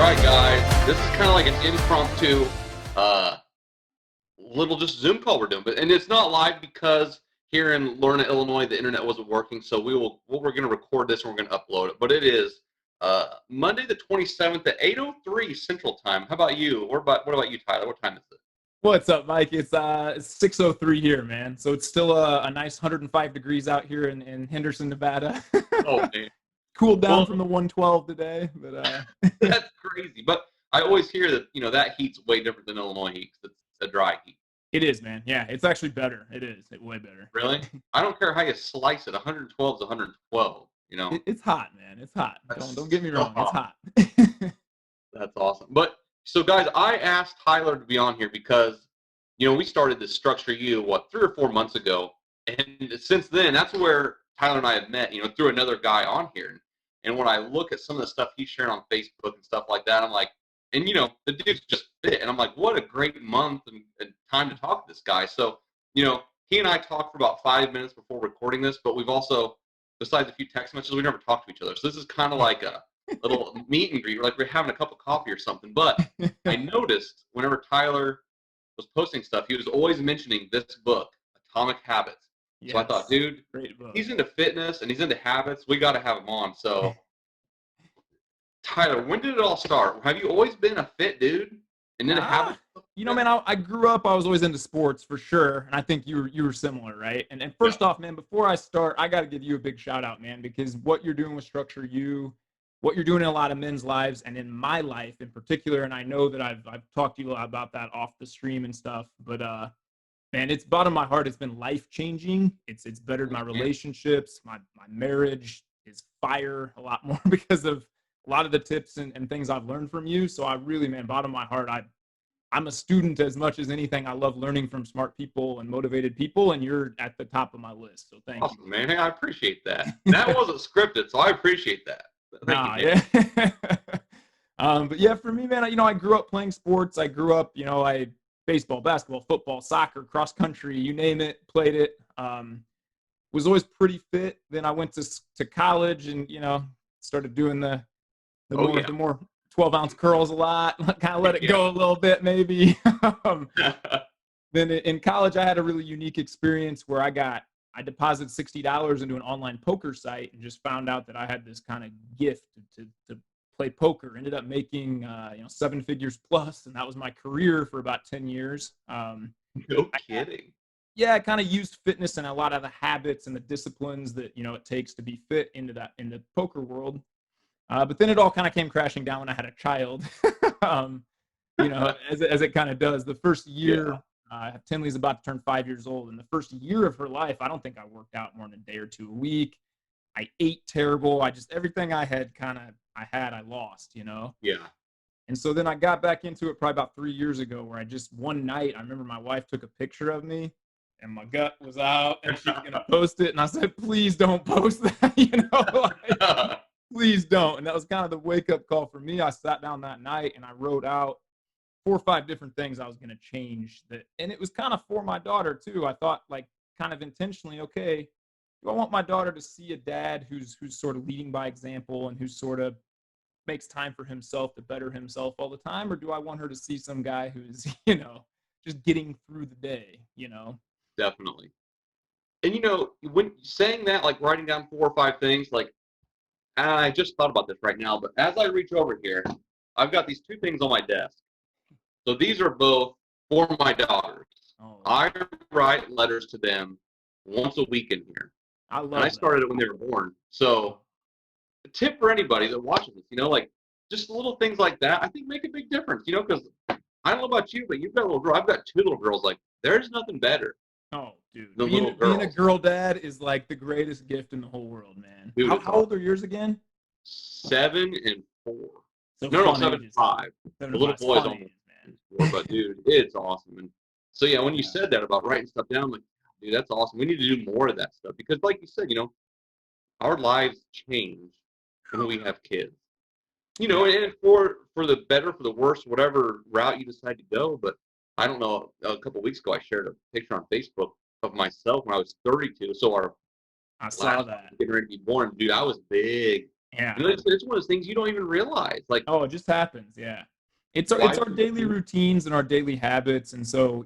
right, guys. This is kind of like an impromptu, little just Zoom call we're doing, and it's not live because here in Lorna, Illinois, the internet wasn't working. So we're going to record this and we're going to upload it. But it is Monday the 27th at 8:03 Central Time. How about you? What about you, Tyler? What time is it? What's up, Mike? It's 6:03 here, man. So it's still a nice 105 degrees out here in Henderson, Nevada. Oh man, Cooled down well, from the 112 today, but that's crazy. But I always hear that that heat's way different than Illinois heat. 'Cause it's a dry heat. it is, man. Yeah, it's actually better. It's way better. Really? I don't care how you slice it. 112 is 112. It's hot, man. It's hot. That's Don't get me so wrong. It's hot. That's awesome. But so, guys, I asked Tyler to be on here because we started this StructureYou 3 or 4 months ago, and since then, that's where Tyler and I have met. Through another guy on here, and when I look at some of the stuff he's sharing on Facebook and stuff like that, I'm like, and the dude's just fit, and I'm like, what a great month and time to talk to this guy. So, he and I talked for about 5 minutes before recording this, but we've also, besides a few text messages, we never talked to each other. So this is kind of like a little meet and greet, like we're having a cup of coffee or something. But I noticed whenever Tyler was posting stuff, he was always mentioning this book, Atomic Habits. Yes. So I thought, dude, Great book. he's into fitness and he's into habits. We got to have him on. So, Tyler, when did it all start? Have you always been a fit dude and into habits? Man, I grew up, I was always into sports for sure. And I think you were similar, right? And first off, man, before I start, I got to give you a big shout out, man, because what you're doing with StructureYou, what you're doing in a lot of men's lives and in my life in particular, and I know that I've talked to you a lot about that off the stream and stuff, but man, it's bottom of my heart. It's been life-changing. It's bettered my relationships. My marriage is fire a lot more because of a lot of the tips and things I've learned from you. So I really, man, bottom of my heart, I'm a student as much as anything. I love learning from smart people and motivated people, and you're at the top of my list. So thank you. Man. Hey, I appreciate that. That wasn't scripted, so I appreciate that. Yeah. But yeah, for me, man, I grew up playing sports. I grew up, baseball, basketball, football, soccer, cross country, you name it, played it. Was always pretty fit. Then I went to college and, started doing the more 12-ounce curls a lot, kind of let it go a little bit maybe. Then in college, I had a really unique experience where I deposited $60 into an online poker site and just found out that I had this kind of gift to play poker. Ended up making 7 figures plus, and that was my career for about 10 years. No kidding. I kind of used fitness and a lot of the habits and the disciplines that it takes to be fit in the poker world. But then it all kind of came crashing down when I had a child. As it kind of does. The first year, Tinley's about to turn 5 years old, and the first year of her life, I don't think I worked out more than a day or two a week. I ate terrible. Everything I had I lost, Yeah. And so then I got back into it probably about 3 years ago, where one night, I remember my wife took a picture of me and my gut was out and she was going to post it. And I said, please don't post that, please don't. And that was kind of the wake up call for me. I sat down that night and I wrote out 4 or 5 different things I was going to change and it was kind of for my daughter too. I thought kind of intentionally, okay, do I want my daughter to see a dad who's sort of leading by example and who sort of makes time for himself to better himself all the time? Or do I want her to see some guy who's, just getting through the day, Definitely. And, when saying that, like writing down 4 or 5 things, I just thought about this right now, but as I reach over here, I've got these 2 things on my desk. So these are both for my daughters. Oh, I write letters to them once a week in here. I started it when they were born. So a tip for anybody that watches this, just little things like that, I think make a big difference, because I don't know about you, but you've got a little girl. I've got 2 little girls. There's nothing better. Oh, dude. Being a girl dad is the greatest gift in the whole world, man. Dude, how old are yours again? 7 and 4. So No, 7 and 5. The little boy's almost 4, but dude, it's awesome. And so when you said that about writing stuff down, I'm like, dude, that's awesome. We need to do more of that stuff because, like you said, our lives change when we have kids. And for the better, for the worse, whatever route you decide to go. But I don't know. A couple of weeks ago, I shared a picture on Facebook of myself when I was 32. So I saw that getting ready to be born, dude. I was big. Yeah. And it's one of those things you don't even realize. Like, Oh, it just happens. Yeah. why It's our people daily do. routines and our daily habits. And so,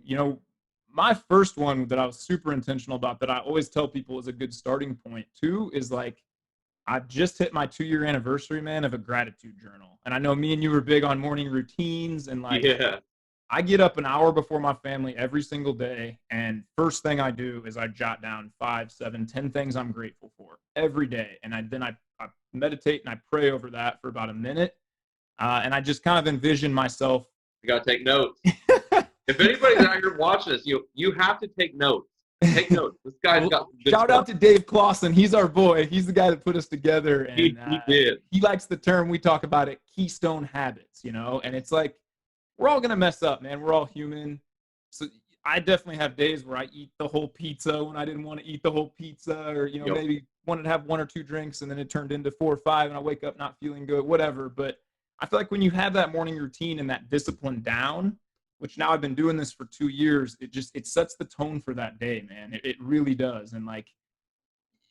my first one that I was super intentional about that I always tell people is a good starting point too is like I've just hit my 2-year anniversary, man, of a gratitude journal. And I know me and you were big on morning routines and like Yeah. I get up an hour before my family every single day. And first thing I do is I jot down 5, 7, 10 things I'm grateful for every day. And I meditate and I pray over that for about a minute. And I just kind of envision myself. You got to take notes. If anybody's out here watching this, you have to take notes. Take notes. This guy's Well, got good shout stuff. out to Dave Clausen. He's our boy. He's the guy that put us together. And He did. he likes the term we talk about it, keystone habits, and it's like, we're all going to mess up, man. We're all human. So I definitely have days where I eat the whole pizza when I didn't want to eat the whole pizza, or, Yep. maybe wanted to have 1 or 2 drinks and then it turned into 4 or 5 and I wake up not feeling good, whatever. But I feel like when you have that morning routine and that discipline down, which now I've been doing this for 2 years, it sets the tone for that day, man. It really does. And like,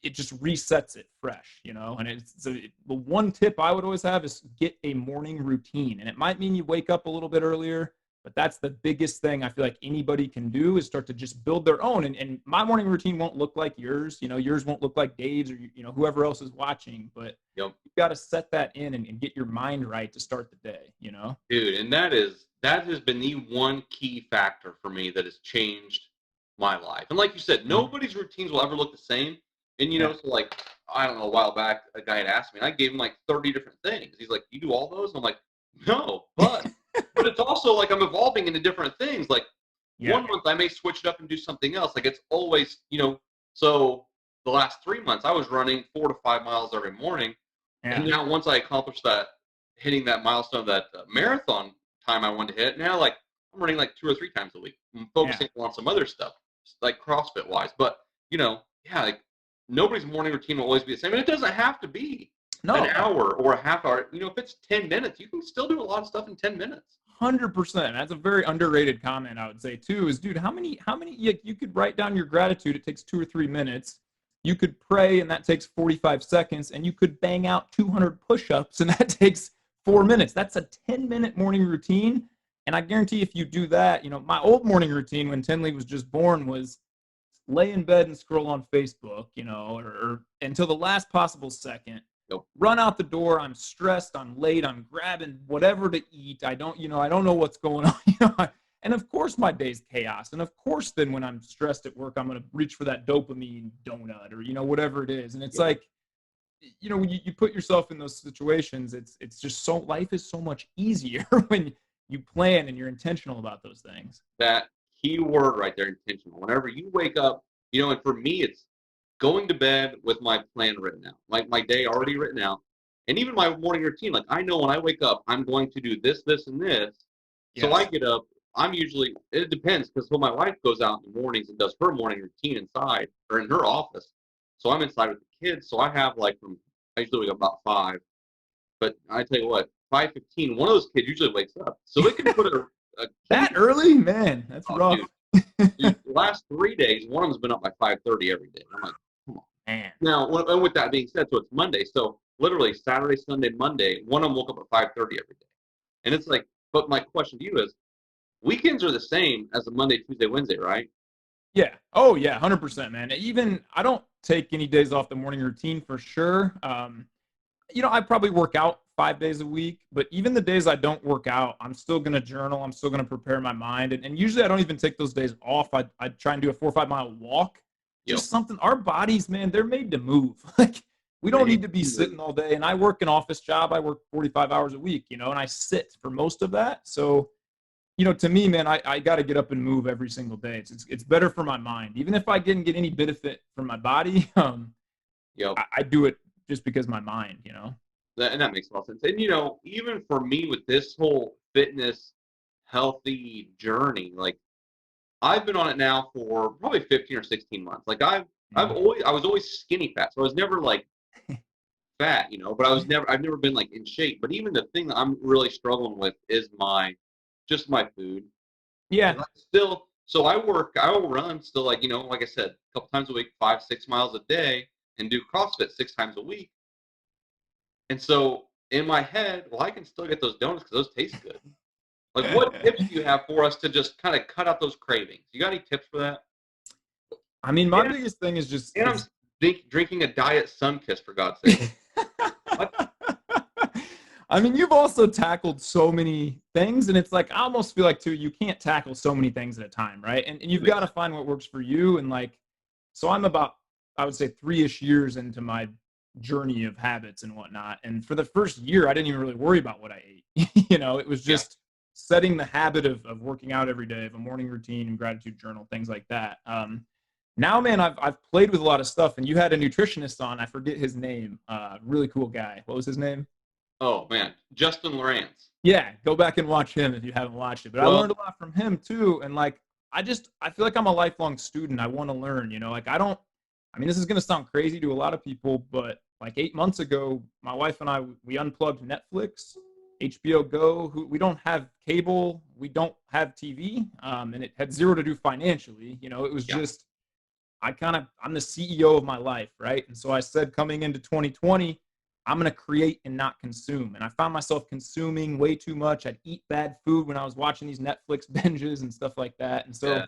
it just resets it fresh, and the one tip I would always have is get a morning routine. And it might mean you wake up a little bit earlier, but that's the biggest thing I feel like anybody can do is start to just build their own. And my morning routine won't look like yours, yours won't look like Dave's or, whoever else is watching, but Yep. you've got to set that in and get your mind right to start the day, Dude, and that has been the one key factor for me that has changed my life. And like you said, nobody's routines will ever look the same. And so like, I don't know, a while back, a guy had asked me, and I gave him like 30 different things. He's like, "You do all those?" And I'm like, "No, but it's also like I'm evolving into different things. Like 1 month I may switch it up and do something else. Like it's always, so the last 3 months I was running 4 to 5 miles every morning. And now once I accomplished that, hitting that milestone, that marathon time I wanted to hit, now like I'm running like 2 or 3 times a week. I'm focusing on some other stuff, like CrossFit wise. But like nobody's morning routine will always be the same, and it doesn't have to be an hour or a half hour. If it's 10 minutes, you can still do a lot of stuff in 10 minutes. 100%. That's a very underrated comment, I would say too, is dude, how many you could write down your gratitude, it takes 2 or 3 minutes. You could pray and that takes 45 seconds, and you could bang out 200 push-ups and that takes 4 minutes. That's a 10-minute morning routine. And I guarantee if you do that, my old morning routine when Tenley was just born was lay in bed and scroll on Facebook, or until the last possible second. Nope. Run out the door. I'm stressed. I'm late. I'm grabbing whatever to eat. I don't know what's going on. And of course my day's chaos. And of course then when I'm stressed at work, I'm going to reach for that dopamine donut or, whatever it is. And it's like, when you put yourself in those situations, it's just so, life is so much easier when you plan and you're intentional about those things. That key word right there, intentional. Whenever you wake up, and for me, it's going to bed with my plan written out, like my day already written out, and even my morning routine. Like I know when I wake up, I'm going to do this, this, and this. Yes. So I get up. I'm usually, it depends, because when my wife goes out in the mornings and does her morning routine inside or in her office, so I'm inside with the kids. So I have I usually wake up about 5, but I tell you what, 5:15, one of those kids usually wakes up, so it can put a that early, man. That's rough. Dude, the last 3 days, one of them's been up by 5:30 every day. I'm like, come on, man. Now, and with that being said, so it's Monday, so literally Saturday, Sunday, Monday, one of them woke up at 5:30 every day, and it's like, but my question to you is, weekends are the same as a Monday, Tuesday, Wednesday, right? Yeah. Oh yeah, 100%, man. Even I don't take any days off the morning routine for sure. I probably work out 5 days a week, but even the days I don't work out, I'm still going to journal. I'm still going to prepare my mind. And usually I don't even take those days off. I try and do a 4 or 5 mile walk. Just something, our bodies, man, they're made to move. Like we don't need to be sitting all day. And I work an office job. I work 45 hours a week, and I sit for most of that. So, to me, man, I got to get up and move every single day. It's better for my mind. Even if I didn't get any benefit from my body, I do it just because my mind, And that makes a lot of sense. And, even for me with this whole fitness, healthy journey, like I've been on it now for probably 15 or 16 months. Like I was always skinny fat. So I was never like fat, but I've never been like in shape. But even the thing that I'm really struggling with is just my food. Yeah. So I will run still, like I said, a couple times a week, 5, 6 miles a day, and do CrossFit 6 times a week. And so in my head, well, I can still get those donuts because those taste good. Like, what tips do you have for us to just kind of cut out those cravings? You got any tips for that? I mean, my And, biggest thing is just and I'm drinking a diet Sunkiss, for God's sake. What? I mean, you've also tackled so many things, and it's like I almost feel like too, you can't tackle so many things at a time, right? And you've got to find what works for you. And like, so I'm about, I would say 3-ish years into my journey of habits and whatnot. And for the first year, I didn't even really worry about what I ate. It was just setting the habit of working out every day, of a morning routine and gratitude journal, things like that. Now, man, I've played with a lot of stuff, and you had a nutritionist on. I forget his name. Really cool guy. What was his name? Oh man, Justin Lawrence. Yeah, go back and watch him if you haven't watched it. But I learned a lot from him too. And like, I feel like I'm a lifelong student. I want to learn, like I mean, this is going to sound crazy to a lot of people, but like 8 months ago, my wife and I, we unplugged Netflix, HBO Go. We don't have cable. We don't have TV. And it had zero to do financially. It was just, I'm the CEO of my life. Right. And so I said, coming into 2020, I'm going to create and not consume. And I found myself consuming way too much. I'd eat bad food when I was watching these Netflix binges and stuff like that. And so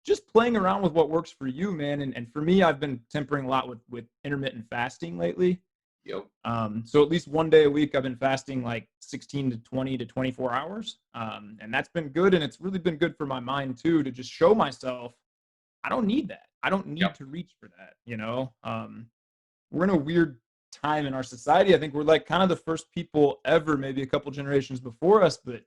just playing around with what works for you, man. And for me, I've been tempering a lot with intermittent fasting lately. Yep. So at least one day a week, I've been fasting like 16 to 20 to 24 hours. And that's been good. And it's really been good for my mind too, to just show myself, I don't need that. I don't need to reach for that. We're in a weird time in our society. I think we're like kind of the first people ever, maybe a couple generations before us, but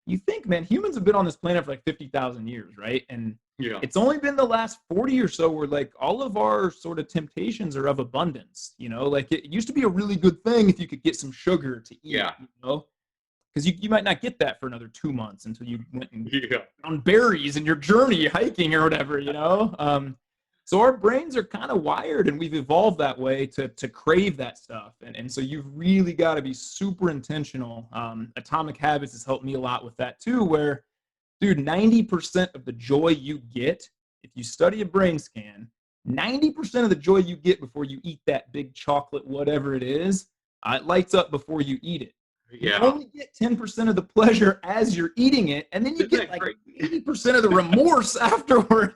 you think, man, humans have been on this planet for like 50,000 years, right? And it's only been the last 40 or so where like all of our sort of temptations are of abundance, like it used to be a really good thing if you could get some sugar to eat, because you might not get that for another 2 months until you went and on berries in your journey hiking or whatever, So our brains are kind of wired, and we've evolved that way to crave that stuff. And so you've really got to be super intentional. Atomic Habits has helped me a lot with that too, where, dude, 90% of the joy you get, if you study a brain scan, 90% of the joy you get before you eat that big chocolate, whatever it is, it lights up before you eat it. You only get 10% of the pleasure as you're eating it, and then you get like 80% of the remorse afterward,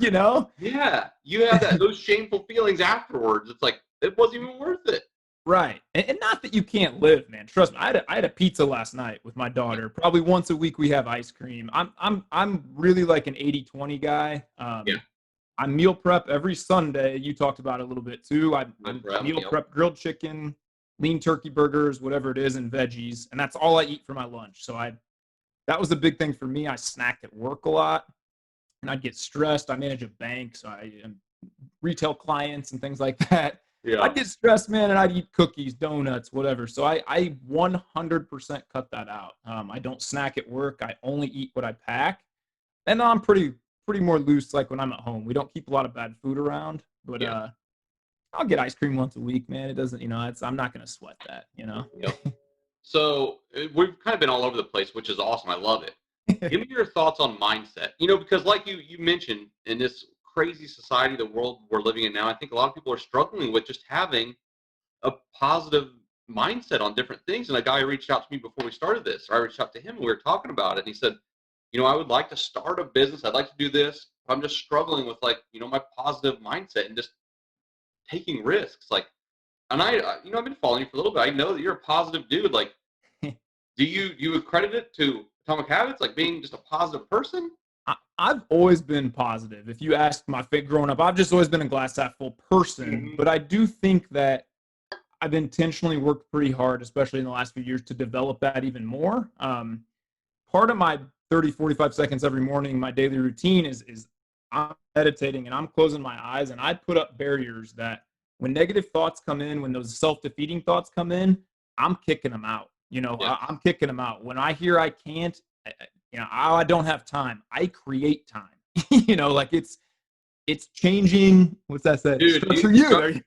Yeah, you have those shameful feelings afterwards. It's like, it wasn't even worth it. Right. And not that you can't live, man. Trust me. I had a pizza last night with my daughter. Probably once a week we have ice cream. I'm really like an 80-20 guy. I meal prep every Sunday. You talked about it a little bit too. I meal prep grilled chicken, lean turkey burgers, whatever it is, and veggies. And that's all I eat for my lunch. So that was a big thing for me. I snacked at work a lot, and I'd get stressed. I manage a bank, so I retail clients and things like that. I'd get stressed, man, and I'd eat cookies, donuts, whatever. So I 100% cut that out. I don't snack at work. I only eat what I pack. And I'm pretty more loose like when I'm at home. We don't keep a lot of bad food around, but I'll get ice cream once a week, man. It doesn't, I'm not going to sweat that, So we've kind of been all over the place, which is awesome. I love it. Give me your thoughts on mindset, because like you mentioned, in this crazy society, the world we're living in now, I think a lot of people are struggling with just having a positive mindset on different things. And a guy reached out to me before we started this, or I reached out to him and we were talking about it. And he said, I would like to start a business. I'd like to do this. I'm just struggling with my positive mindset and just taking risks. And I've been following you for a little bit. I know that you're a positive dude. Like, do you accredit it to Atomic Habits, like being just a positive person? I've always been positive. If you ask my fit growing up, I've just always been a glass half full person. Mm-hmm. But I do think that I've intentionally worked pretty hard, especially in the last few years, to develop that even more. Part of my 30, 45 seconds every morning, my daily routine is I'm meditating and I'm closing my eyes, and I put up barriers that when negative thoughts come in, when those self-defeating thoughts come in, I'm kicking them out. I'm kicking them out. When I hear I can't, I don't have time, I create time. It's changing. What's that say? Dude, StructureYou.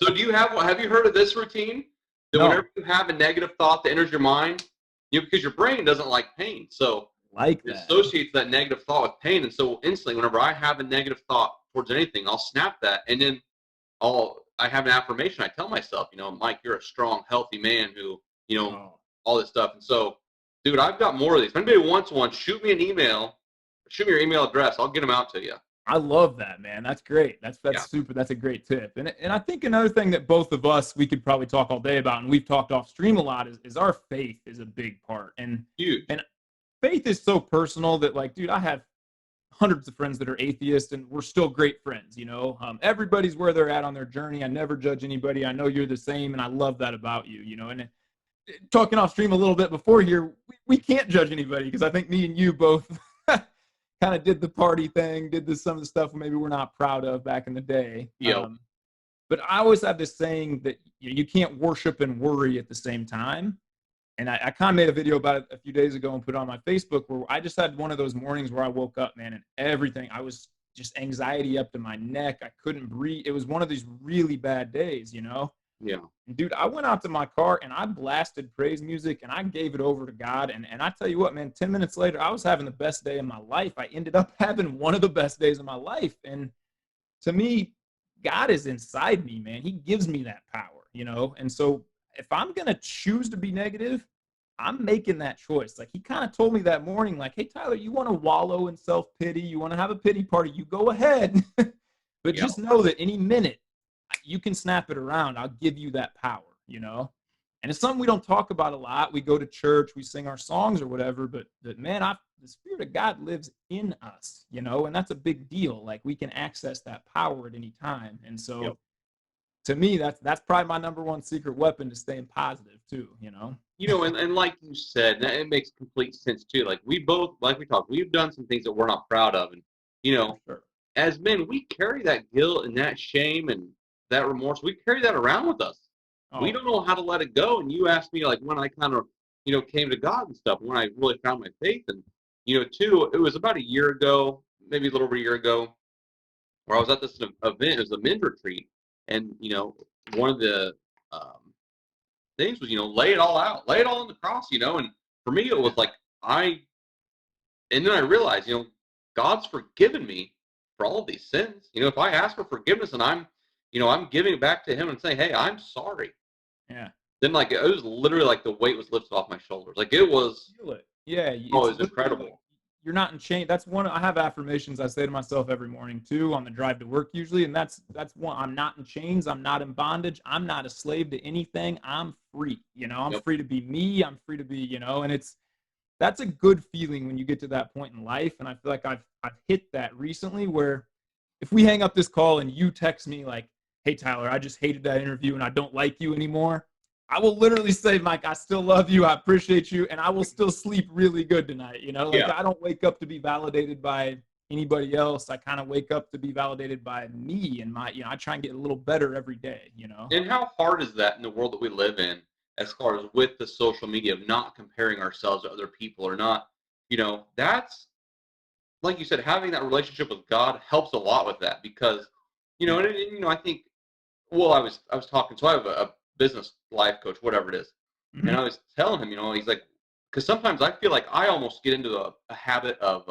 So have you heard of this routine? That whenever you have a negative thought that enters your mind, because your brain doesn't like pain. So it associates that negative thought with pain. And so instantly, whenever I have a negative thought towards anything, I'll snap that. And then I I have an affirmation I tell myself, Mike, you're a strong, healthy man who, all this stuff. And so, dude, I've got more of these. If anybody wants one, shoot me an email. Shoot me your email address. I'll get them out to you. I love that, man. That's great. That's super. That's a great tip. And I think another thing that both of us, we could probably talk all day about, and we've talked off stream a lot, is our faith is a big part. And huge. And faith is so personal that, like, dude, I have hundreds of friends that are atheists, and we're still great friends. Everybody's where they're at on their journey. I never judge anybody. I know you're the same, and I love that about you. And talking off stream a little bit before here, we can't judge anybody, because I think me and you both kind of did the party thing, did some of the stuff maybe we're not proud of back in the day. But I always have this saying that you can't worship and worry at the same time. And I kind of made a video about it a few days ago and put it on my Facebook, where I just had one of those mornings where I woke up, man, and everything, I was just anxiety up to my neck. I couldn't breathe. It was one of these really bad days, Yeah. Dude, I went out to my car and I blasted praise music and I gave it over to God. And I tell you what, man, 10 minutes later, I was having the best day of my life. I ended up having one of the best days of my life. And to me, God is inside me, man. He gives me that power, And so if I'm going to choose to be negative, I'm making that choice. Like, he kind of told me that morning, like, hey, Tyler, you want to wallow in self-pity? You want to have a pity party? You go ahead. But just know that any minute, you can snap it around. I'll give you that power, And it's something we don't talk about a lot. We go to church, we sing our songs or whatever, but man, the Spirit of God lives in us, and that's a big deal. Like, we can access that power at any time. And so to me, that's probably my number one secret weapon to staying positive too, And like you said, it makes complete sense too. Like, we both, like we talked, we've done some things that we're not proud of. And, Sure. As men, we carry that guilt and that shame and that remorse. We carry that around with us. We don't know how to let it go. And you asked me, like, when I kind of, came to God and stuff, when I really found my faith. And, too, it was about a year ago, maybe a little over a year ago, where I was at this event. It was a men's retreat. And, one of the things was, lay it all out, lay it all on the cross, and for me, it was like, and then I realized, God's forgiven me for all of these sins. If I ask for forgiveness and I'm giving it back to him and saying, hey, I'm sorry. Yeah. Then, like, it was literally like the weight was lifted off my shoulders. Like, it was. Feel it. Yeah. It was incredible. You're not in chain. That's one. I have affirmations I say to myself every morning too, on the drive to work usually. And that's one. I'm not in chains. I'm not in bondage. I'm not a slave to anything. I'm free. I'm free to be me. I'm free to be, and that's a good feeling when you get to that point in life. And I feel like I've hit that recently, where if we hang up this call and you text me like, hey, Tyler, I just hated that interview and I don't like you anymore, I will literally say, Mike, I still love you. I appreciate you. And I will still sleep really good tonight. I don't wake up to be validated by anybody else. I kind of wake up to be validated by me and I try and get a little better every day, And how hard is that in the world that we live in, as far as with the social media, of not comparing ourselves to other people or not, that's, like you said, having that relationship with God helps a lot with that, because, I think, well, I was talking, so I have a business life coach, whatever it is. Mm-hmm. And I was telling him, he's like, because sometimes I feel like I almost get into a habit of,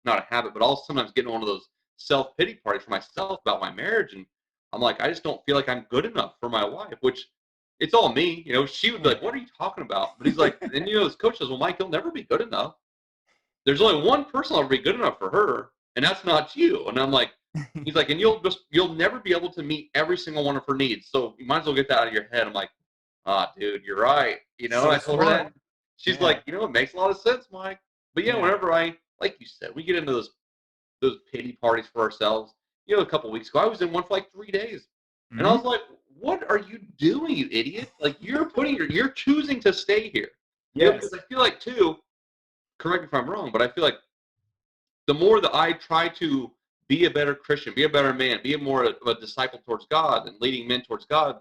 not a habit, but I'll sometimes get into one of those self-pity parties for myself about my marriage. And I'm like, I just don't feel like I'm good enough for my wife, which it's all me. She would be like, what are you talking about? But he's like, and this coach says, well, Mike, you'll never be good enough. There's only one person that'll be good enough for her, and that's not you. And I'm like, he's like, and you'll never be able to meet every single one of her needs. So you might as well get that out of your head. I'm like, dude, you're right. So I told her that. She's like, it makes a lot of sense, Mike. But whenever like you said, we get into those pity parties for ourselves. A couple of weeks ago, I was in one for like 3 days. Mm-hmm. And I was like, what are you doing, you idiot? Like, you're choosing to stay here. Yes. Because I feel like, too, correct me if I'm wrong, but I feel like the more that I try to be a better Christian, be a better man, be more of a disciple towards God and leading men towards God,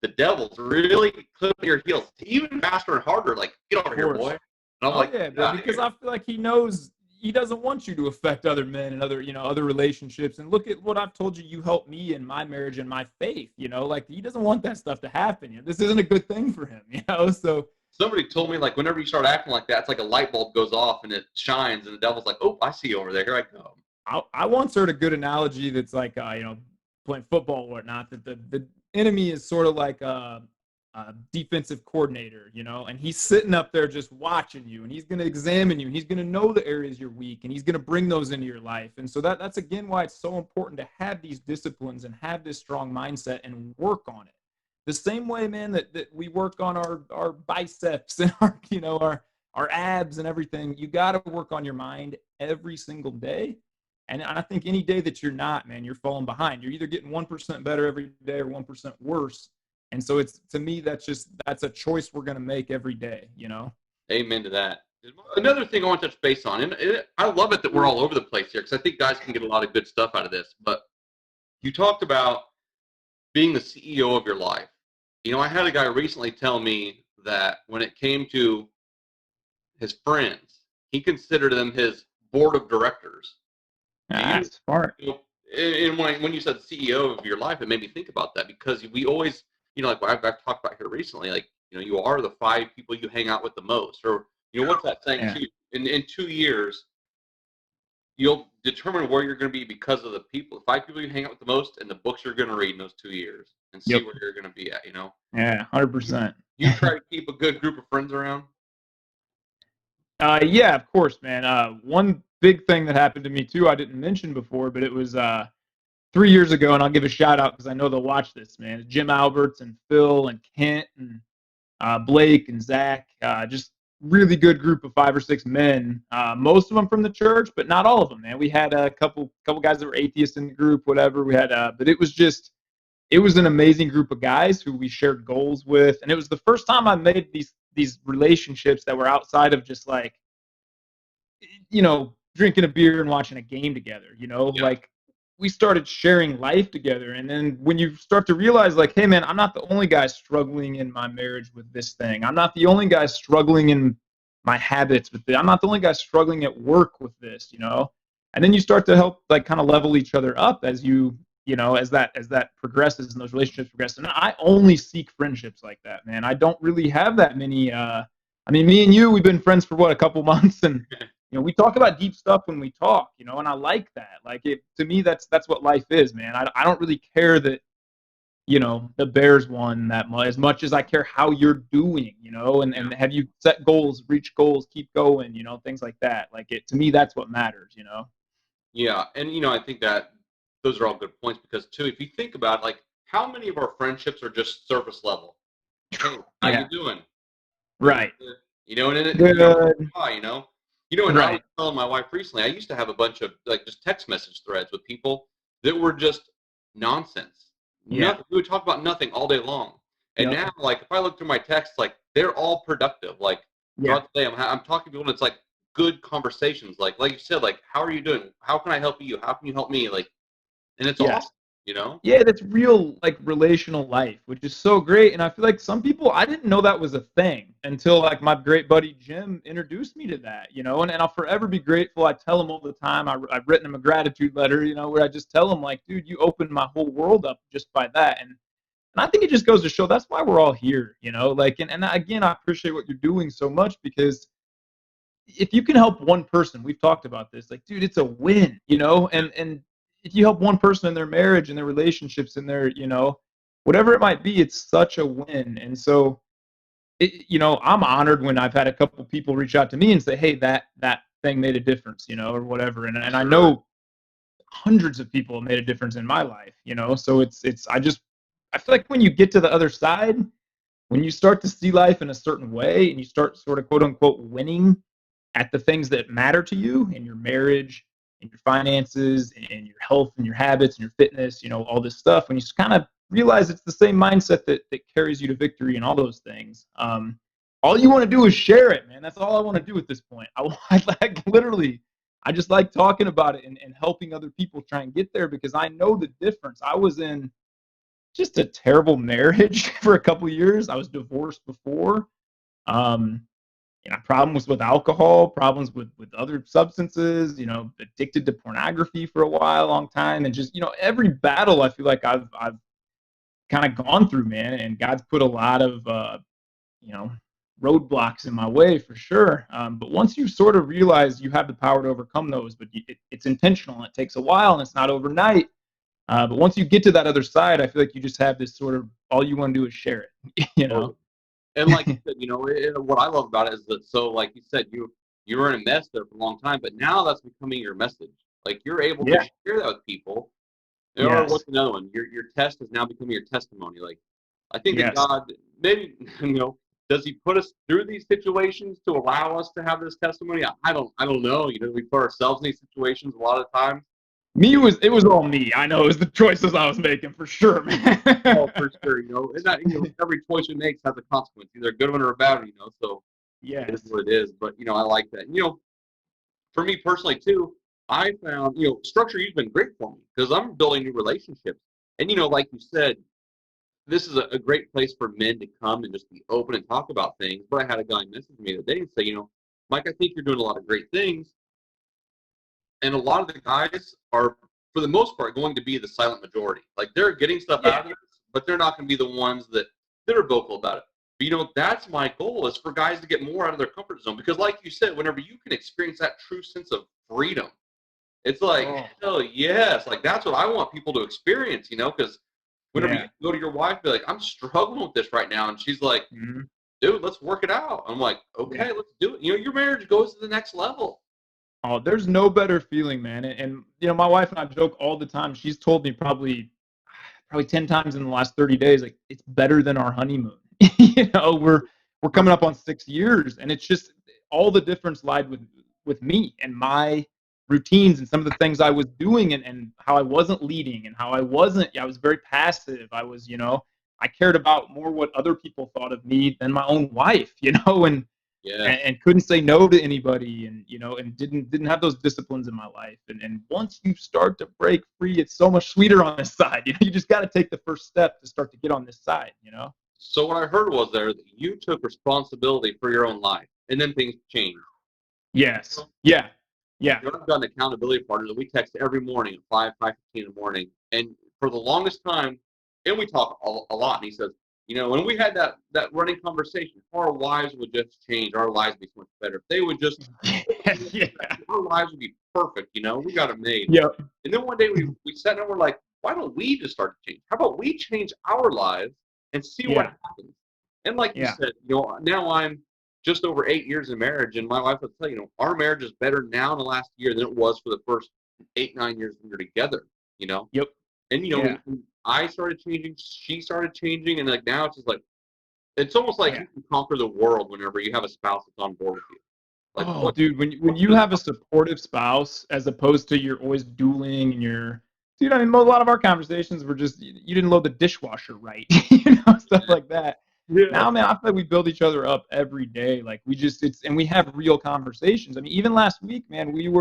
the devil's really clipping your heels even faster and harder. Like, get over here, boy. And I'm like, because I feel like he knows he doesn't want you to affect other men and other relationships. And look at what I've told you. You helped me in my marriage and my faith. Like, he doesn't want that stuff to happen. This isn't a good thing for him. So. Somebody told me, like, whenever you start acting like that, it's like a light bulb goes off and it shines, and the devil's like, oh, I see you over there. Here I go. I once heard a good analogy that's like, playing football or whatnot, that the enemy is sort of like a defensive coordinator, you know, and he's sitting up there just watching you, and he's going to examine you, and he's going to know the areas you're weak, and he's going to bring those into your life. And so that's again why it's so important to have these disciplines and have this strong mindset and work on it. The same way, man, that we work on our biceps and our, you know, our abs and everything. You got to work on your mind every single day. And I think any day that you're not, man, you're falling behind. You're either getting 1% better every day or 1% worse. And so it's, to me, that's a choice we're going to make every day, you know? Amen to that. Another thing I want to touch base on, and I love it that we're all over the place here, because I think guys can get a lot of good stuff out of this. But you talked about being the CEO of your life. You know, I had a guy recently tell me that when it came to his friends, he considered them his board of directors. That's smart. You know, and when you said CEO of your life, it made me think about that, because we always, you know, like I've talked about here recently, like, you know, you are the 5 people you hang out with the most, or, you know, what's that saying? Yeah. In 2 years, you'll determine where you're going to be because of the 5 people you hang out with the most and the books you're going to read in those 2 years, and see where you're going to be at, you know? Yeah, 100%. You try to keep a good group of friends around? Yeah, of course, man. One big thing that happened to me too, I didn't mention before, but it was 3 years ago, and I'll give a shout out because I know they'll watch this, man. Jim Alberts and Phil and Kent and Blake and Zach, just really good group of 5 or 6 men. Most of them from the church, but not all of them, man. We had a couple guys that were atheists in the group, whatever. We had, but it was an amazing group of guys who we shared goals with, and it was the first time I made these relationships that were outside of just like, you know, drinking a beer and watching a game together. You know, like we started sharing life together, and then when you start to realize, like, hey, man, I'm not the only guy struggling in my marriage with this thing. I'm not the only guy struggling in my habits with it. I'm not the only guy struggling at work with this. You know, and then you start to help, like, kind of level each other up as you know, as that progresses and those relationships progress. And I only seek friendships like that, man. I don't really have that many. I mean, me and you, we've been friends for what, a couple months, and you know, we talk about deep stuff when we talk, you know, and I like that. Like, it, to me, that's what life is, man. I don't really care that, you know, the Bears won that much, as much as I care how you're doing, you know, and have you set goals, reach goals, keep going, you know, things like that. Like, to me, that's what matters, you know. Yeah, and you know, I think that those are all good points, because too, if you think about, like, how many of our friendships are just surface level? Hey, how you doing? Right. You know, and then Good. you know. You know, and I was telling my wife recently, I used to have a bunch of, like, just text message threads with people that were just nonsense. Nothing. We would talk about nothing all day long. And now, like, if I look through my texts, like, they're all productive. Like, throughout the day, I'm talking to people, and it's like good conversations. Like you said, like, how are you doing? How can I help you? How can you help me? Like, and it's awesome, you know? Yeah, that's real, like, relational life, which is so great. And I feel like some people, I didn't know that was a thing until, like, my great buddy Jim introduced me to that, you know? And I'll forever be grateful. I tell him all the time. I've written him a gratitude letter, you know, where I just tell him, like, dude, you opened my whole world up just by that. And I think it just goes to show that's why we're all here, you know? Like, and again, I appreciate what you're doing so much, because if you can help one person, we've talked about this, like, dude, it's a win, you know? And if you help one person in their marriage and their relationships and their, you know, whatever it might be, it's such a win. And so, you know, I'm honored when I've had a couple people reach out to me and say, hey, that thing made a difference, you know, or whatever. And I know hundreds of people have made a difference in my life, you know? So I feel like when you get to the other side, when you start to see life in a certain way and you start sort of quote unquote winning at the things that matter to you in your marriage, in your finances, and your health, and your habits, and your fitness, you know, all this stuff, when you kind of realize it's the same mindset that carries you to victory and all those things, all you want to do is share it, man. That's all I want to do at this point. I like, literally, I just like talking about it and helping other people try and get there, because I know the difference. I was in just a terrible marriage for a couple of years. I was divorced before. You know, problems with alcohol, problems with other substances, you know, addicted to pornography for a long time. And just, you know, every battle I feel like I've kind of gone through, man. And God's put a lot of, you know, roadblocks in my way for sure. But once you sort of realize you have the power to overcome those, but it's intentional and it takes a while and it's not overnight, But once you get to that other side, I feel like you just have this sort of, all you want to do is share it, you know? Totally. And like you said, what I love about it is that, so like you said, you were in a mess there for a long time, but now that's becoming your message. Like you're able to Yeah. share that with people. Or Yes. what's another one? Your test is now becoming your testimony. Like I think that Yes. God maybe does He put us through these situations to allow us to have this testimony? I don't know. We put ourselves in these situations a lot of times. It was all me. I know it was the choices I was making for sure, man. Oh, for sure. And that every choice we make has a consequence, either a good one or a bad one. So it is Yes. what it is. But I like that. For me personally too, I found StructureYou's been great for me because I'm building new relationships. And like you said, this is a great place for men to come and just be open and talk about things. But I had a guy message me the other day and say, Mike, I think you're doing a lot of great things. And a lot of the guys are, for the most part, going to be the silent majority. Like they're getting stuff out of this, but they're not going to be the ones that are vocal about it. But that's my goal, is for guys to get more out of their comfort zone. Because like you said, whenever you can experience that true sense of freedom, it's like, hell yes. Like that's what I want people to experience, because whenever you go to your wife, be like, I'm struggling with this right now. And she's like, dude, let's work it out. I'm like, okay, let's do it. Your marriage goes to the next level. Oh, there's no better feeling, man. And my wife and I joke all the time. She's told me probably 10 times in the last 30 days, like, it's better than our honeymoon. We're coming up on 6 years, and it's just all the difference lied with me and my routines and some of the things I was doing, and how I wasn't leading, and how I was very passive. I was, I cared about more what other people thought of me than my own wife, and couldn't say no to anybody, and and didn't have those disciplines in my life. And once you start to break free, it's so much sweeter on this side. You just got to take the first step to start to get on this side. So what I heard was there that you took responsibility for your own life, and then things changed. Yes. Yeah. I've got an accountability partner that we text every morning at 5:15 in the morning, and for the longest time, and we talk a lot. And he says, when we had that running conversation, if our lives would just change, our lives would be so much better. If they would just, our lives would be perfect. We got it made. Yep. And then one day we sat down, and we're like, why don't we just start to change? How about we change our lives and see what happens? And like you said, now I'm just over 8 years in marriage, and my wife will tell you, our marriage is better now in the last year than it was for the first 8-9 years we were together. Yep. And I started changing, she started changing, and like now it's just like, it's almost like you can conquer the world whenever you have a spouse that's on board with you. Like, dude, when you have a supportive spouse, as opposed to you're always dueling and dude, a lot of our conversations were just, you didn't load the dishwasher right, stuff like that. Yeah. Now, man, I feel like we build each other up every day. Like and we have real conversations. I mean, even last week, man, we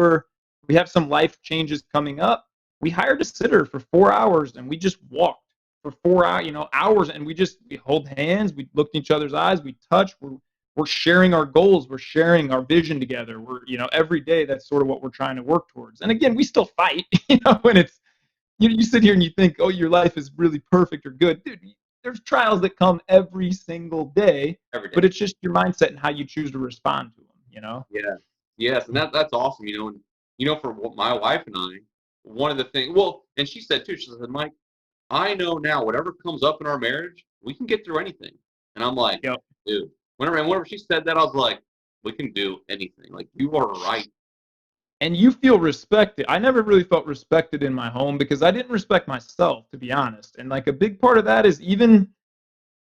have some life changes coming up. We hired a sitter for 4 hours, and we just walked for 4 hours, and we hold hands, we looked in each other's eyes, we touch, we're sharing our goals, we're sharing our vision together. We're, every day, that's sort of what we're trying to work towards. And again, we still fight, when it's, you sit here and you think, oh, your life is really perfect or good. Dude, there's trials that come every single day, but it's just your mindset and how you choose to respond to them, Yeah. Yes. And that's awesome, and, for my wife and I, one of the things, and she said too, she said, Mike, I know now whatever comes up in our marriage, we can get through anything. And I'm like, dude, whenever she said that, I was like, we can do anything. Like, you are right. And you feel respected. I never really felt respected in my home because I didn't respect myself, to be honest. And like a big part of that is, even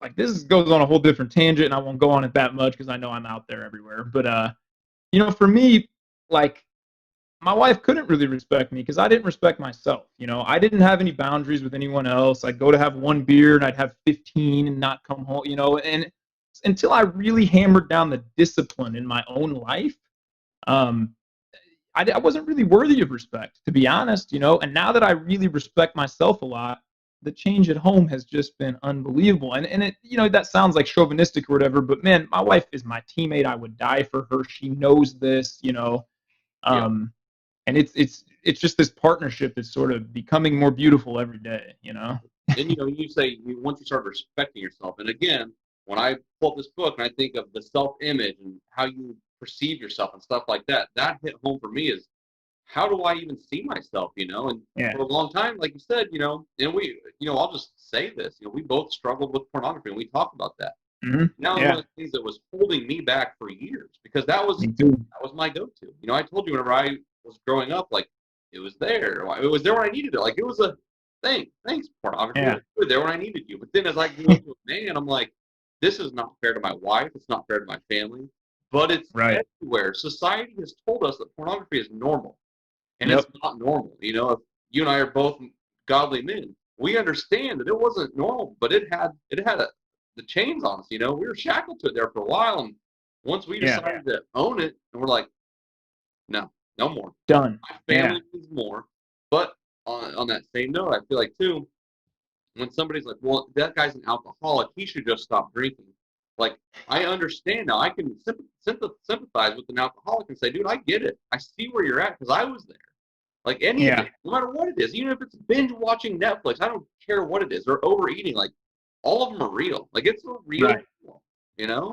like, this goes on a whole different tangent, and I won't go on it that much because I know I'm out there everywhere. But for me, like, my wife couldn't really respect me because I didn't respect myself. I didn't have any boundaries with anyone else. I'd go to have one beer and I'd have 15 and not come home, and until I really hammered down the discipline in my own life, I wasn't really worthy of respect, to be honest, and now that I really respect myself a lot, the change at home has just been unbelievable. And it, that sounds like chauvinistic or whatever, but man, my wife is my teammate. I would die for her. She knows this, and it's just this partnership that's sort of becoming more beautiful every day, And you say, once you start respecting yourself, and again, when I pull up this book and I think of the self-image and how you perceive yourself and stuff like that, that hit home for me is how do I even see myself, And Yeah. for a long time, like you said, and we, I'll just say this, we both struggled with pornography, and we talked about that. Hmm. Now, one Yeah. of the things that was holding me back for years, because Me too. that was my go-to. I told you whenever I was growing up, like it was there. It was there when I needed it. Like it was a thing. Thanks, pornography. Yeah. You were there when I needed you. But then as I grew into a man, I'm like, this is not fair to my wife. It's not fair to my family. But it's Right. everywhere. Society has told us that pornography is normal, and it's Yep. not normal. If you and I are both godly men, we understand that it wasn't normal, but the chains on us. We were shackled to it there for a while, and once we Yeah. decided to own it, and we're like, no, no more. Done. My Yeah. family needs more. But on that same note, I feel like too, when somebody's like, well, that guy's an alcoholic, he should just stop drinking. Like, I understand now. I can sympathize with an alcoholic and say, dude, I get it. I see where you're at because I was there. Like any of Yeah. it, no matter what it is, even if it's binge watching Netflix, I don't care what it is, or overeating. Like, all of them are real. Like, it's a real Right. deal,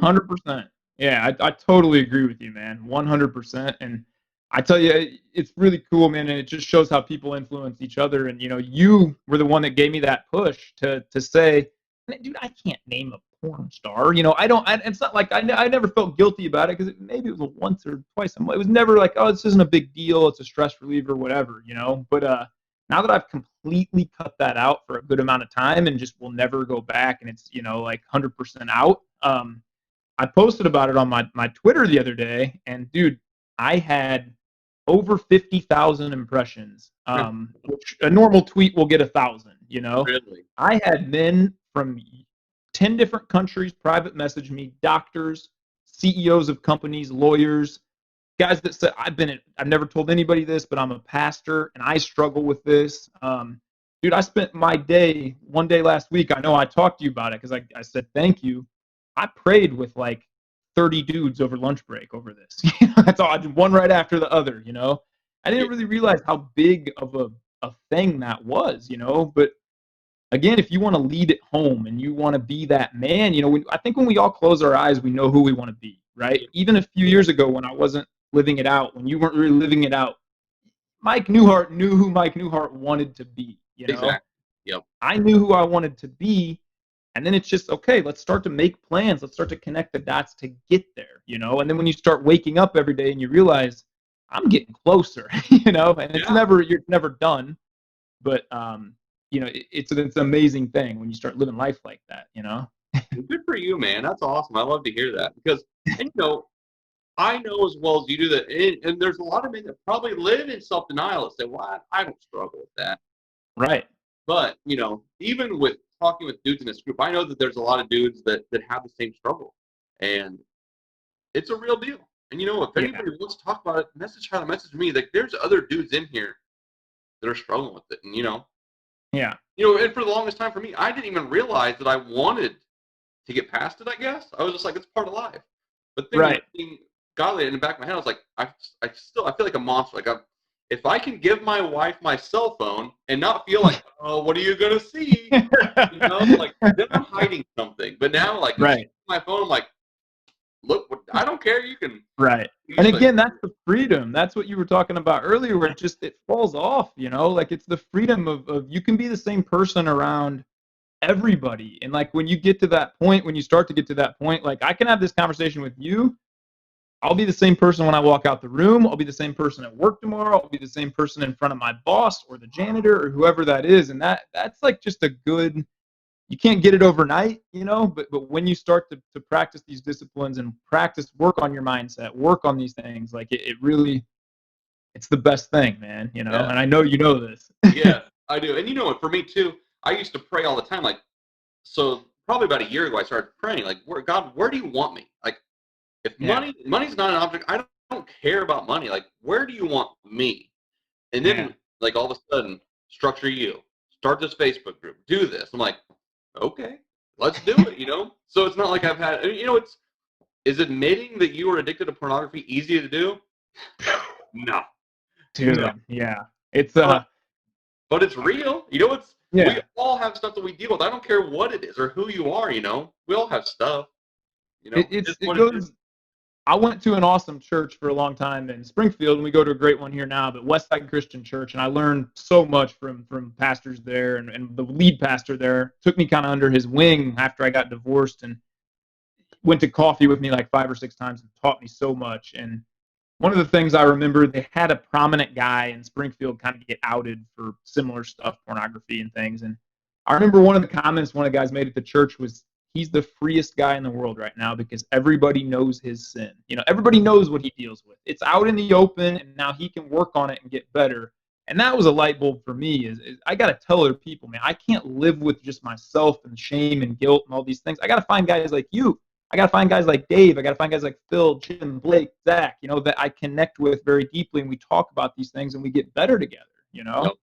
100%. Yeah, I totally agree with you, man. 100%. And I tell you, it's really cool, man. And it just shows how people influence each other. And, you were the one that gave me that push to say, dude, I can't name a porn star. It's not like I never felt guilty about it because maybe it was once or twice. It was never like, oh, this isn't a big deal. It's a stress reliever, whatever. But now that I've completely cut that out for a good amount of time and just will never go back and it's, like 100% out. I posted about it on my Twitter the other day, and dude, I had over 50,000 impressions, which a normal tweet will get 1,000. Really. I had men from 10 different countries private message me, doctors, CEOs of companies, lawyers, guys that said I've never told anybody this, but I'm a pastor and I struggle with this. Dude, I spent my day one day last week. I know I talked to you about it because I said thank you. I prayed with like 30 dudes over lunch break over this. That's all. I did one right after the other. I didn't really realize how big of a thing that was. But again, if you want to lead at home and you want to be that man, I think when we all close our eyes, we know who we want to be, right? Even a few years ago when I wasn't living it out, when you weren't really living it out, Mike Newhart knew who Mike Newhart wanted to be. Exactly. Yep. I knew who I wanted to be. And then it's just, okay, let's start to make plans. Let's start to connect the dots to get there, And then when you start waking up every day and you realize I'm getting closer, and you're never done. But, it's an amazing thing when you start living life like that, Good for you, man. That's awesome. I love to hear that because, and, I know as well as you do that. And there's a lot of men that probably live in self-denial and say, well, I don't struggle with that. Right. But, even with talking with dudes in this group, I know that there's a lot of dudes that have the same struggle. And it's a real deal. And, if anybody wants to talk about it, message me. Like, there's other dudes in here that are struggling with it. And, Yeah. And for the longest time for me, I didn't even realize that I wanted to get past it, I guess. I was just like, it's part of life. But then being godly in the back of my head, I was like, I feel like a monster. Like, if I can give my wife my cell phone and not feel like, oh, what are you gonna see? Like then I'm hiding something. But now, like, my phone, I'm like, look, I don't care. You can. Right. And again, that's the freedom. That's what you were talking about earlier, where it falls off. Like it's the freedom of you can be the same person around everybody. And like when you get to that point, when you start to get to that point, like I can have this conversation with you. I'll be the same person when I walk out the room. I'll be the same person at work tomorrow. I'll be the same person in front of my boss or the janitor or whoever that is. And that's like just a good, you can't get it overnight, but when you start to practice these disciplines and work on your mindset, work on these things, like it really, it's the best thing, man, and I know you know this. Yeah, I do. And for me too, I used to pray all the time. Like, so probably about a year ago, I started praying, like, God, where do you want me? Like, if money's not an object, I don't care about money. Like, where do you want me? And then, like, all of a sudden, StructureYou, start this Facebook group, do this. I'm like, okay, let's do it, So it's not like I've had, is admitting that you were addicted to pornography easy to do? No. Dude, no. Yeah. It's, but it's real. We Yeah. all have stuff that we deal with. I don't care what it is or who you are, we all have stuff. It goes I went to an awesome church for a long time in Springfield, and we go to a great one here now, but Westside Christian Church, and I learned so much from pastors there, and the lead pastor there took me kind of under his wing after I got divorced, and went to coffee with me like 5 or 6 times and taught me so much. And one of the things I remember, they had a prominent guy in Springfield kind of get outed for similar stuff, pornography and things. And I remember one of the comments one of the guys made at the church was, he's the freest guy in the world right now because everybody knows his sin. You know, everybody knows what he deals with. It's out in the open, and now he can work on it and get better. And that was a light bulb for me is I got to tell other people, man, I can't live with just myself and shame and guilt and all these things. I got to find guys like you. I got to find guys like Dave. I got to find guys like Phil, Jim, Blake, Zach, you know, that I connect with very deeply, and we talk about these things and we get better together, you know? Yep.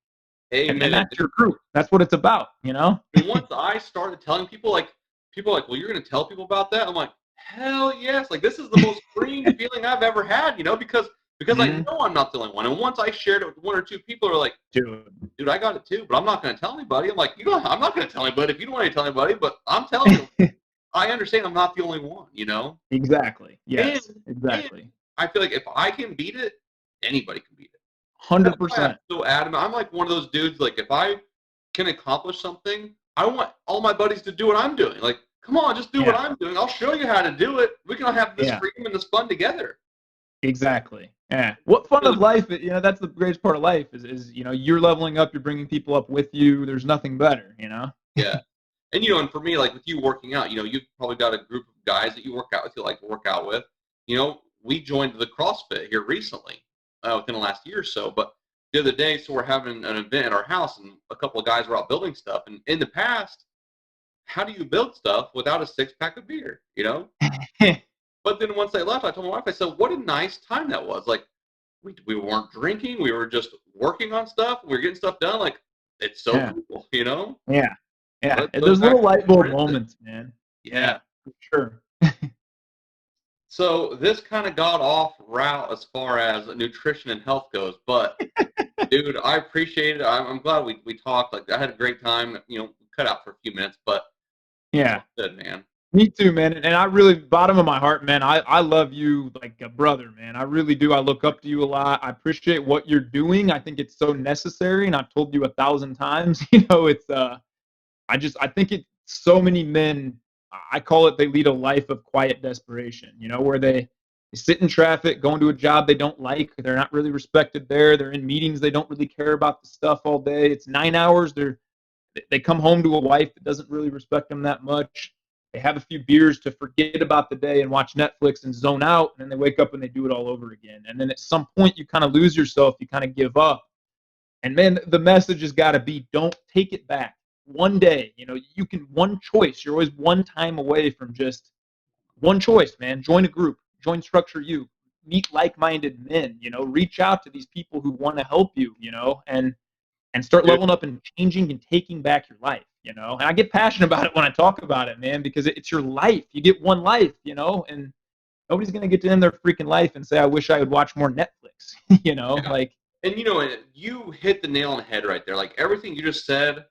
Amen. And that's your group. That's what it's about, you know? And once I started telling people, like, people are like, well, you're going to tell people about that? I'm like, hell yes. Like, this is the most freeing feeling I've ever had, you know, because I know I'm not the only one. And once I shared it with 1 or 2 people who are like, dude, I got it too, but I'm not going to tell anybody. I'm like, I'm not going to tell anybody if you don't want to tell anybody, but I'm telling you. I understand I'm not the only one, you know? Exactly. Yes, exactly. And I feel like if I can beat it, anybody can beat it. 100%. I'm so adamant. I'm like one of those dudes, like, if I can accomplish something, I want all my buddies to do what I'm doing. Like, come on, just do what I'm doing. I'll show you how to do it. We can all have this freedom and this fun together. Exactly. Yeah. What fun of life, you know, that's the greatest part of life is, you know, you're leveling up, you're bringing people up with you. There's nothing better, you know? Yeah. And, you know, and for me, like with you working out, you know, you've probably got a group of guys that you work out with, you like to work out with. You know, we joined the CrossFit here recently, within the last year or so. But the other day, so we're having an event at our house, and a couple of guys were out building stuff. And in the past, how do you build stuff without a 6-pack of beer, you know? But then once they left, I told my wife, I said, what a nice time that was. Like, we weren't drinking. We were just working on stuff. We were getting stuff done. Like, it's so cool, you know? Yeah. Yeah, there's little light bulb moments, man. Yeah, for sure. So this kind of got off route as far as nutrition and health goes, but dude, I appreciate it. I'm glad we talked. Like, I had a great time. You know, cut out for a few minutes, but yeah, good, man. Me too, man. And I really, bottom of my heart, man, I love you like a brother, man. I really do. I look up to you a lot. I appreciate what you're doing. I think it's so necessary, and I've told you 1,000 times. You know, it's I think it's so many men, I call it, they lead a life of quiet desperation, you know, where they sit in traffic, going to a job they don't like. They're not really respected there. They're in meetings. They don't really care about the stuff all day. It's 9 hours. They come home to a wife that doesn't really respect them that much. They have a few beers to forget about the day and watch Netflix and zone out. And then they wake up and they do it all over again. And then at some point you kind of lose yourself. You kind of give up. And man, the message has got to be, don't take it back. One day, you know, you can, one choice. You're always one time away from just one choice, man. Join a group, join StructureYou, meet like-minded men, you know, reach out to these people who want to help you, you know, and start leveling up and changing and taking back your life, you know. And I get passionate about it when I talk about it, man, because it's your life. You get one life, you know, and nobody's going to get to end their freaking life and say, I wish I would watch more Netflix, you know, like. And, you know, you hit the nail on the head right there. Like, everything you just said,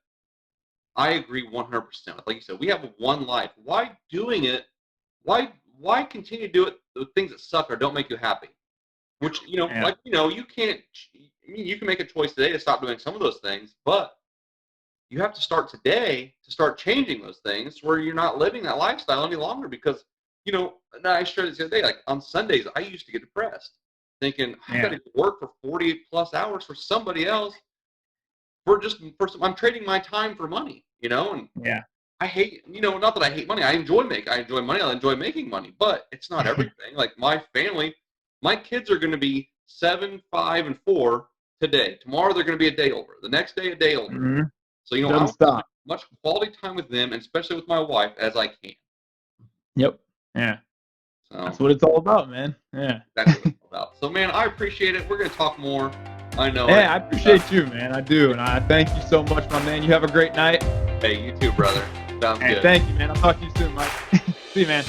I agree 100%. Like you said, we have one life. Why doing it? Why continue to do it? The things that suck or don't make you happy. Which, you know, like, you know, you can't. I mean, you can make a choice today to stop doing some of those things, but you have to start today to start changing those things where you're not living that lifestyle any longer. Because, you know, and I shared this the other day. Like, on Sundays, I used to get depressed, thinking I got to work for 48+ hours for somebody else. I'm trading my time for money, you know, and I hate, you know, not that I hate money. I enjoy money. I enjoy making money, but it's not everything. Like, my family, my kids are going to be 7, 5, and 4 today. Tomorrow they're going to be a day older. The next day, a day older. Mm-hmm. So, you know, I want as much quality time with them, and especially with my wife, as I can. Yep. Yeah. So, that's what it's all about, man. Yeah. That's what it's all about. So, man, I appreciate it. We're going to talk more. I know. Hey, I appreciate you, man. I do. And I thank you so much, my man. You have a great night. Hey, you too, brother. Sounds good. Thank you, man. I'll talk to you soon, Mike. See you, man.